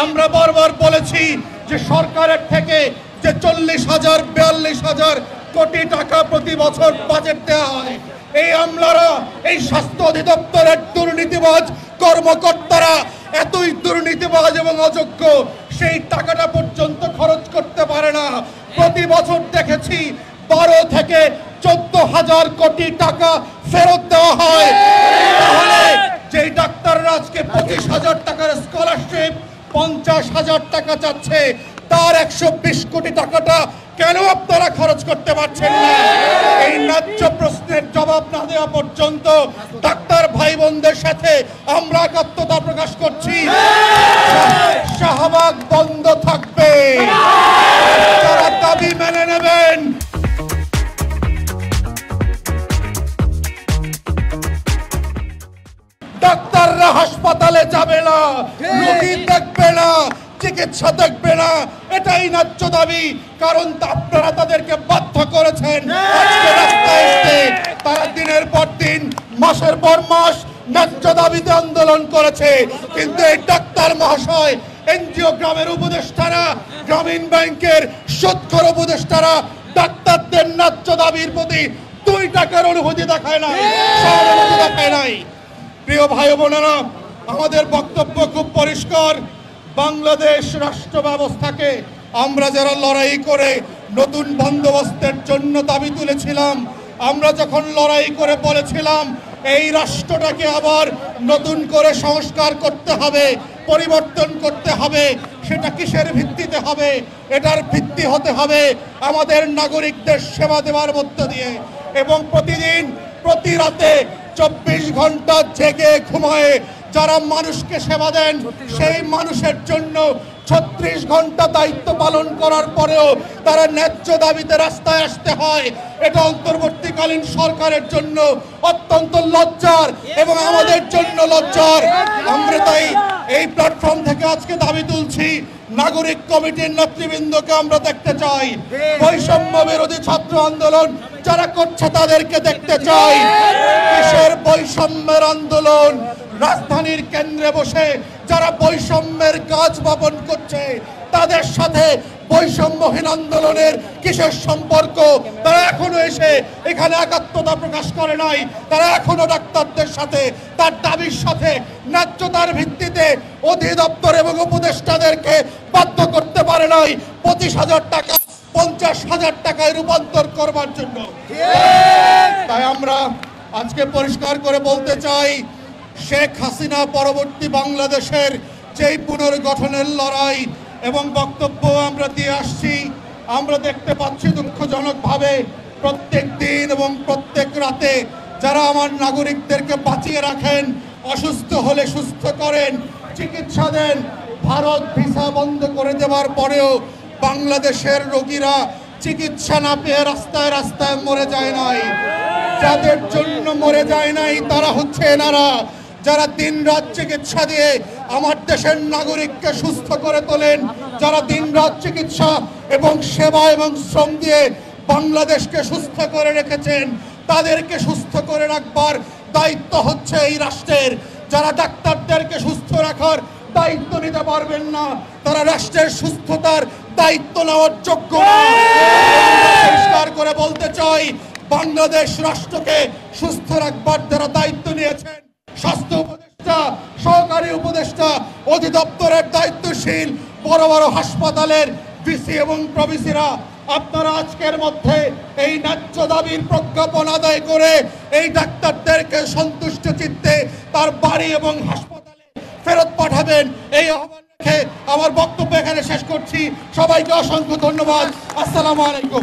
আমরা বারবার বলেছি যে সরকারের থেকে যে 40,000 42,000 কোটি টাকা প্রতি বছর বাজেট দেওয়া হয়, এই আমলারা, এই স্বাস্থ্য অধিদপ্তরের দুর্নীতিবাজ কর্মকর্তারা এতই দুর্নীতিবাজ এবং অযোগ্য, সেই টাকাটা পর্যন্ত খরচ করতে পারে না। প্রতি বছর দেখেছি 12 থেকে 14,000 কোটি টাকা ফেরত দেওয়া হয়। তাহলে যেই ডাক্তাররা আজকে 25,000 টাকার স্কলারশিপ, 50,000 টাকা চাচ্ছে, তার 120 কোটি টাকাটা কেন আপনারা খরচ করতে পারছেন না? এই ন্যায্য প্রশ্নের জবাব না দেওয়া পর্যন্ত ডাক্তার ভাই বোনদের সাথে আমরা একাত্মতা প্রকাশ করছি। শাহবাগ বন্ধ থাকবে, তারা দাবি মেনে নেবেন। ডাক্তাররা হাসপাতালে যাবে না, রোগী দেখবে না, চিকিৎসা দেখবে না, এটাই ন্যায্য দাবি। কারণ আপনারা তাদেরকে বাধ্য করেছেন আজকে রাস্তায় আসতে। তারা দিনের পর দিন, মাসের পর মাস ন্যায্য দাবিতে আন্দোলন করেছে, কিন্তু এই ডাক্তার মহাশয়, এনজিও গ্রামের উপদেষ্টারা, গ্রামীণ ব্যাংকের সুদখোর উপদেষ্টারা ডাক্তারদের ন্যায্য দাবির প্রতি 2 টাকার অনুভূতি দেখায় নাই, সহানুভূতি দেখায় নাই। প্রিয় ভাই বোনেরা, আমাদের বক্তব্য খুব পরিষ্কার। বাংলাদেশ রাষ্ট্র ব্যবস্থাকে আমরা যারা লড়াই করে নতুন বন্দোবস্তের জন্য দাবি তুলেছিলাম, আমরা যখন লড়াই করে বলেছিলাম এই রাষ্ট্রটাকে আবার নতুন করে সংস্কার করতে হবে, পরিবর্তন করতে হবে, সেটা কিসের ভিত্তিতে হবে? এটার ভিত্তি হতে হবে আমাদের নাগরিকদের সেবা দেওয়ার মধ্য দিয়ে, এবং প্রতিদিন প্রতি রাতে 24 ঘন্টা জেগে ঘুমায়ে যারা মানুষকে সেবা দেন, সেই মানুষের জন্য 36 ঘন্টা দায়িত্ব পালন করার পরেও তারা ন্যায্য দাবিতে রাস্তায় আসতে হয়। এটা অন্তর্বর্তীকালীন সরকারের জন্য অত্যন্ত লজ্জার এবং আমাদের জন্য লজ্জার। আমরা তাই এই প্ল্যাটফর্ম থেকে আজকে দাবি তুলছি, নাগরিক কমিটির নেতৃবৃন্দকে আমরা দেখতে চাই। বৈষম্য বিরোধী ছাত্র আন্দোলন যারা করছে তাদেরকে দেখতে চাই। কিসের বৈষম্যের আন্দোলন? রাজধানীর কেন্দ্রে বসে যারা বৈষম্যের গাছ বপন করছে তাদের সাথে বৈষম্যহীন আন্দোলনের কিসের সম্পর্ক? তারা এখনো এসে এখানে একাত্মতা প্রকাশ করে নাই। তারা এখনো ডাক্তারদের সাথে, তার দাবির সাথে ন্যায্যতার ভিত্তিতে অধিদপ্তর এবং উপদেষ্টাদেরকে বাধ্য করতে পারে নাই 25,000 টাকা 50,000 টাকায় রূপান্তর করবার জন্য। তাই আমরা আজকে পরিষ্কার করে বলতে চাই, শেখ হাসিনা পরবর্তী বাংলাদেশের যেই পুনর্গঠনের লড়াই এবং বক্তব্য আমরা দিয়ে আসছি, আমরা দেখতে পাচ্ছি দুঃখজনকভাবে প্রত্যেক দিন এবং প্রত্যেক রাতে যারা আমার নাগরিকদেরকে বাঁচিয়ে রাখেন, অসুস্থ হলে সুস্থ করেন, চিকিৎসা দেন, ভারত ভিসা বন্ধ করে দেওয়ার পরেও বাংলাদেশের রোগীরা চিকিৎসা না পেয়ে রাস্তায় রাস্তায় মরে যায় নাই। যাদের জন্য মরে যায় নাই তারা হচ্ছে এনারা, যারা দিন রাত চিকিৎসা দিয়ে আমার দেশের নাগরিককে সুস্থ করে তোলেন, যারা দিন রাত চিকিৎসা এবং সেবা এবং শ্রম দিয়ে বাংলাদেশকে সুস্থ করে রেখেছেন, তাদেরকে সুস্থ করে রাখবার দায়িত্ব হচ্ছে এই রাষ্ট্রের। যারা ডাক্তারদেরকে সুস্থ রাখার দায়িত্ব নিতে পারবেন না, তারা রাষ্ট্রের সুস্থতার দায়িত্ব নেওয়ার যোগ্য না। পরিষ্কার করে বলতে চাই, বাংলাদেশ রাষ্ট্রকে সুস্থ রাখবার যারা দায়িত্ব নিয়েছেন, স্বাস্থ্য উপদেষ্টা, সহকারী উপদেষ্টা, অধিদপ্তরের দায়িত্বশীল, বড় বড় হাসপাতালের ভিসি এবং প্রভিসিরা, আপনারা আজকের মধ্যে এই ন্যায্য দাবির প্রজ্ঞাপন আদায় করে এই ডাক্তারদেরকে সন্তুষ্ট চিত্তে তার বাড়ি এবং হাসপাতালে ফেরত পাঠাবেন। এই আহ্বান রেখে আমার বক্তব্য এখানে শেষ করছি। সবাইকে অসংখ্য ধন্যবাদ। আসসালামু আলাইকুম।